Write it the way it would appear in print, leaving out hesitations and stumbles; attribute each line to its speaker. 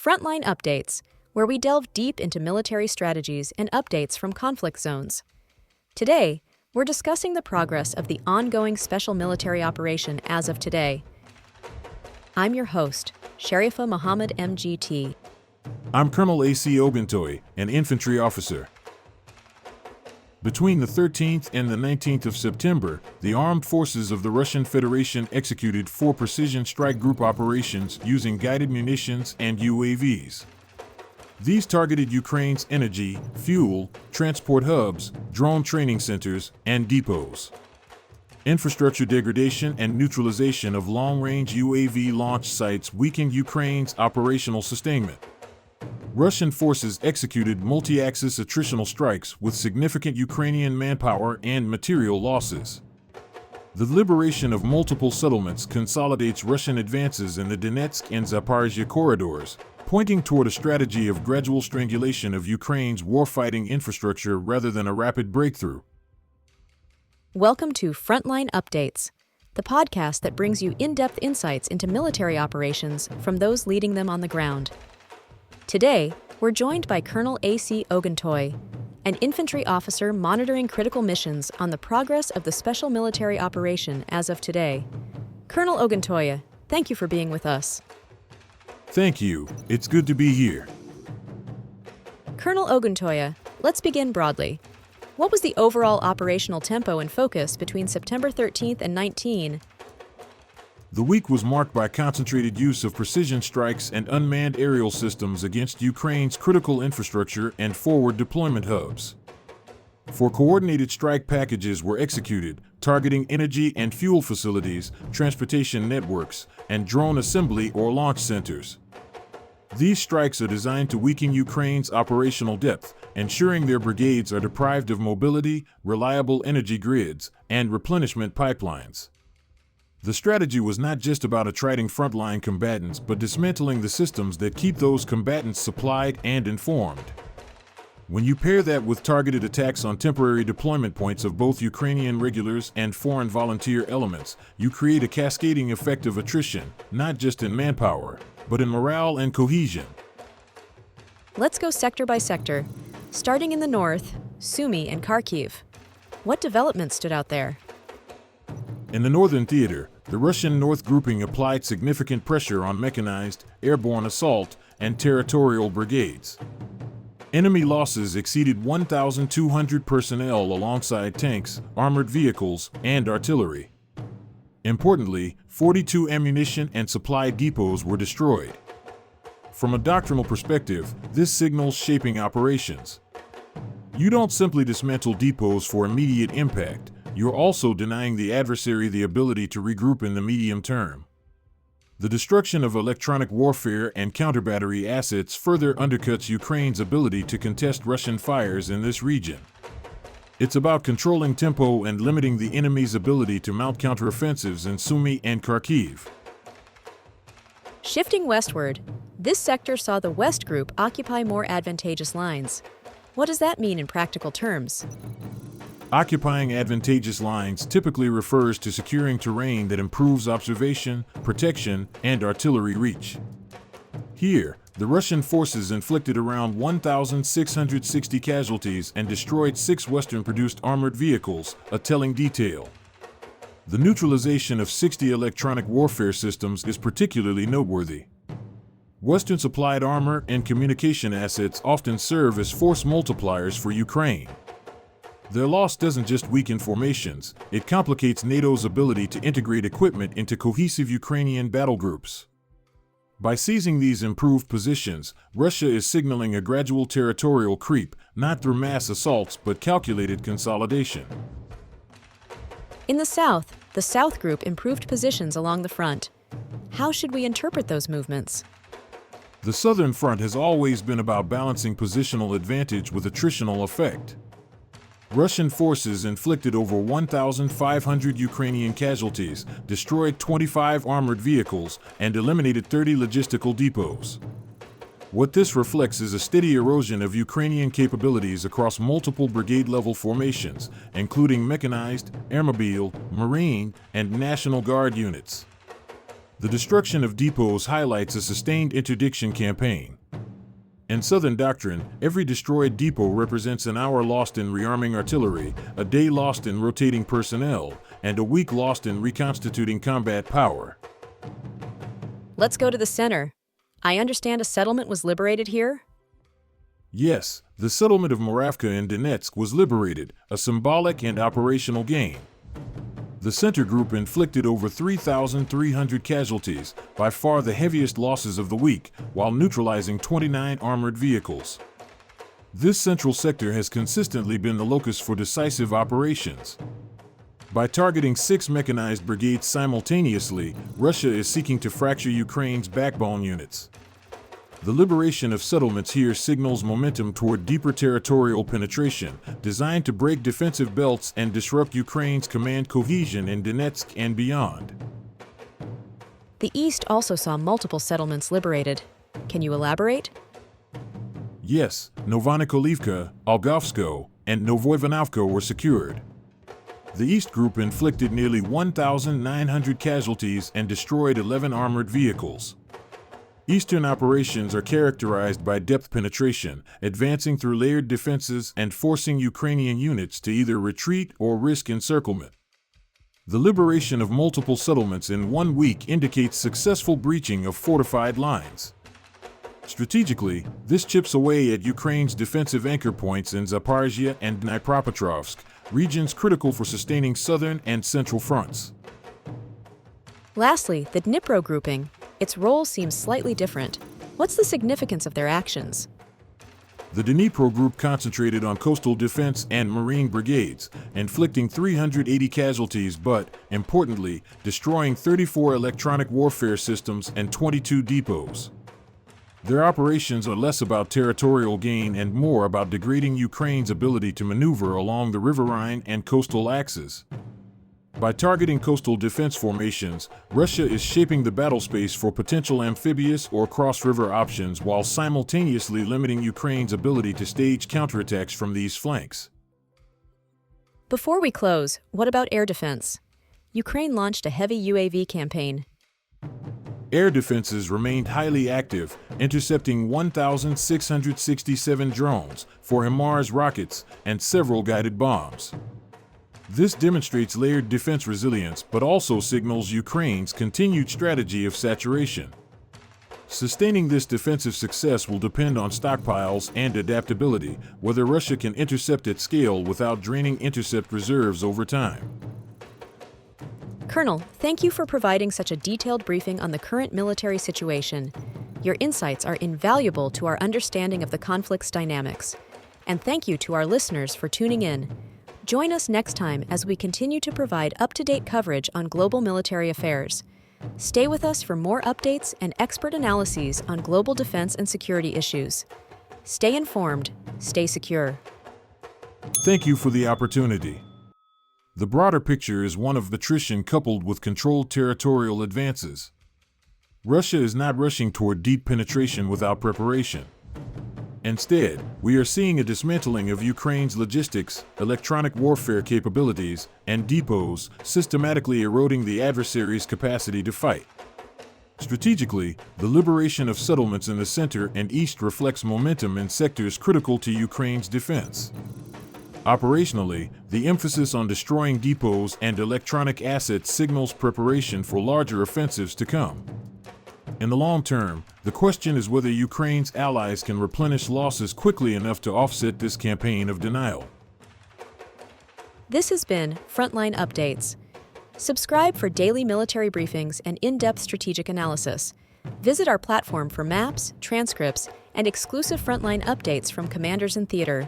Speaker 1: Frontline Updates, where we delve deep into military strategies and updates from conflict zones. Today, we're discussing the progress of the ongoing special military operation as of today. I'm your host, Sharifa Muhammad MGT.
Speaker 2: I'm Colonel A.C. Oguntoye, an Infantry Officer. Between the 13th and the 19th of September, the armed forces of the Russian Federation executed 4 precision strike group operations using guided munitions and UAVs. These targeted Ukraine's energy, fuel, transport hubs, drone training centers, and depots. Infrastructure degradation and neutralization of long-range UAV launch sites weakened Ukraine's operational sustainment. Russian forces executed multi-axis attritional strikes with significant Ukrainian manpower and material losses. The liberation of multiple settlements consolidates Russian advances in the Donetsk and Zaporizhia corridors, pointing toward a strategy of gradual strangulation of Ukraine's warfighting infrastructure rather than a rapid breakthrough.
Speaker 1: Welcome to Frontline Updates, the podcast that brings you in-depth insights into military operations from those leading them on the ground. Today, we're joined by Colonel A.C. Oguntoye, an infantry officer monitoring critical missions on the progress of the special military operation as of today. Colonel Oguntoye, thank you for being with us.
Speaker 2: Thank you. It's good to be here.
Speaker 1: Colonel Oguntoye, let's begin broadly. What was the overall operational tempo and focus between September 13th and 19?
Speaker 2: The week was marked by concentrated use of precision strikes and unmanned aerial systems against Ukraine's critical infrastructure and forward deployment hubs. 4 coordinated strike packages were executed, targeting energy and fuel facilities, transportation networks, and drone assembly or launch centers. These strikes are designed to weaken Ukraine's operational depth, ensuring their brigades are deprived of mobility, reliable energy grids, and replenishment pipelines. The strategy was not just about attriting frontline combatants, but dismantling the systems that keep those combatants supplied and informed. When you pair that with targeted attacks on temporary deployment points of both Ukrainian regulars and foreign volunteer elements, you create a cascading effect of attrition, not just in manpower, but in morale and cohesion.
Speaker 1: Let's go sector by sector, starting in the north, Sumy and Kharkiv. What developments stood out there?
Speaker 2: In the northern theater, the Russian North Grouping applied significant pressure on mechanized, airborne assault, and territorial brigades. Enemy losses exceeded 1,200 personnel alongside tanks, armored vehicles, and artillery. Importantly, 42 ammunition and supply depots were destroyed. From a doctrinal perspective, this signals shaping operations. You don't simply dismantle depots for immediate impact. You're also denying the adversary the ability to regroup in the medium term. The destruction of electronic warfare and counter-battery assets further undercuts Ukraine's ability to contest Russian fires in this region. It's about controlling tempo and limiting the enemy's ability to mount counteroffensives in Sumy and Kharkiv.
Speaker 1: Shifting westward, this sector saw the West Group occupy more advantageous lines. What does that mean in practical terms?
Speaker 2: Occupying advantageous lines typically refers to securing terrain that improves observation, protection, and artillery reach. Here, the Russian forces inflicted around 1,660 casualties and destroyed 6 Western-produced armored vehicles, a telling detail. The neutralization of 60 electronic warfare systems is particularly noteworthy. Western-supplied armor and communication assets often serve as force multipliers for Ukraine. Their loss doesn't just weaken formations, it complicates NATO's ability to integrate equipment into cohesive Ukrainian battle groups. By seizing these improved positions, Russia is signaling a gradual territorial creep, not through mass assaults but calculated consolidation.
Speaker 1: In the South Group improved positions along the front. How should we interpret those movements?
Speaker 2: The Southern Front has always been about balancing positional advantage with attritional effect. Russian forces inflicted over 1,500 Ukrainian casualties, destroyed 25 armored vehicles, and eliminated 30 logistical depots. What this reflects is a steady erosion of Ukrainian capabilities across multiple brigade-level formations, including mechanized, airmobile, marine, and National Guard units. The destruction of depots highlights a sustained interdiction campaign. In Southern Doctrine, every destroyed depot represents an hour lost in rearming artillery, a day lost in rotating personnel, and a week lost in reconstituting combat power.
Speaker 1: Let's go to the center. I understand a settlement was liberated here?
Speaker 2: Yes, the settlement of Moravka in Donetsk was liberated, a symbolic and operational gain. The center group inflicted over 3,300 casualties, by far the heaviest losses of the week, while neutralizing 29 armored vehicles. This central sector has consistently been the locus for decisive operations. By targeting 6 mechanized brigades simultaneously, Russia is seeking to fracture Ukraine's backbone units. The liberation of settlements here signals momentum toward deeper territorial penetration, designed to break defensive belts and disrupt Ukraine's command cohesion in Donetsk and beyond.
Speaker 1: The East also saw multiple settlements liberated. Can you elaborate?
Speaker 2: Yes, Novonikolivka, Algovsko, and Novoivanovka were secured. The East Group inflicted nearly 1,900 casualties and destroyed 11 armored vehicles. Eastern operations are characterized by depth penetration, advancing through layered defenses and forcing Ukrainian units to either retreat or risk encirclement. The liberation of multiple settlements in 1 week indicates successful breaching of fortified lines. Strategically, this chips away at Ukraine's defensive anchor points in Zaporizhia and Dnipropetrovsk, regions critical for sustaining southern and central fronts.
Speaker 1: Lastly, the Dnipro grouping. Its role seems slightly different. What's the significance of their actions?
Speaker 2: The Dnipro group concentrated on coastal defense and marine brigades, inflicting 380 casualties but, importantly, destroying 34 electronic warfare systems and 22 depots. Their operations are less about territorial gain and more about degrading Ukraine's ability to maneuver along the riverine and coastal axes. By targeting coastal defense formations, Russia is shaping the battle space for potential amphibious or cross-river options while simultaneously limiting Ukraine's ability to stage counterattacks from these flanks.
Speaker 1: Before we close, what about air defense? Ukraine launched a heavy UAV campaign.
Speaker 2: Air defenses remained highly active, intercepting 1,667 drones, 4 HIMARS rockets, and several guided bombs. This demonstrates layered defense resilience but also signals Ukraine's continued strategy of saturation. Sustaining this defensive success will depend on stockpiles and adaptability, whether Russia can intercept at scale without draining intercept reserves over time.
Speaker 1: Colonel, thank you for providing such a detailed briefing on the current military situation. Your insights are invaluable to our understanding of the conflict's dynamics. And thank you to our listeners for tuning in. Join us next time as we continue to provide up-to-date coverage on global military affairs. Stay with us for more updates and expert analyses on global defense and security issues. Stay informed, stay secure.
Speaker 2: Thank you for the opportunity. The broader picture is one of attrition coupled with controlled territorial advances. Russia is not rushing toward deep penetration without preparation. Instead, we are seeing a dismantling of Ukraine's logistics, electronic warfare capabilities, and depots, systematically eroding the adversary's capacity to fight. Strategically, the liberation of settlements in the center and east reflects momentum in sectors critical to Ukraine's defense. Operationally, the emphasis on destroying depots and electronic assets signals preparation for larger offensives to come. In the long term, the question is whether Ukraine's allies can replenish losses quickly enough to offset this campaign of denial.
Speaker 1: This has been Frontline Updates. Subscribe for daily military briefings and in-depth strategic analysis. Visit our platform for maps, transcripts, and exclusive Frontline updates from commanders in theater.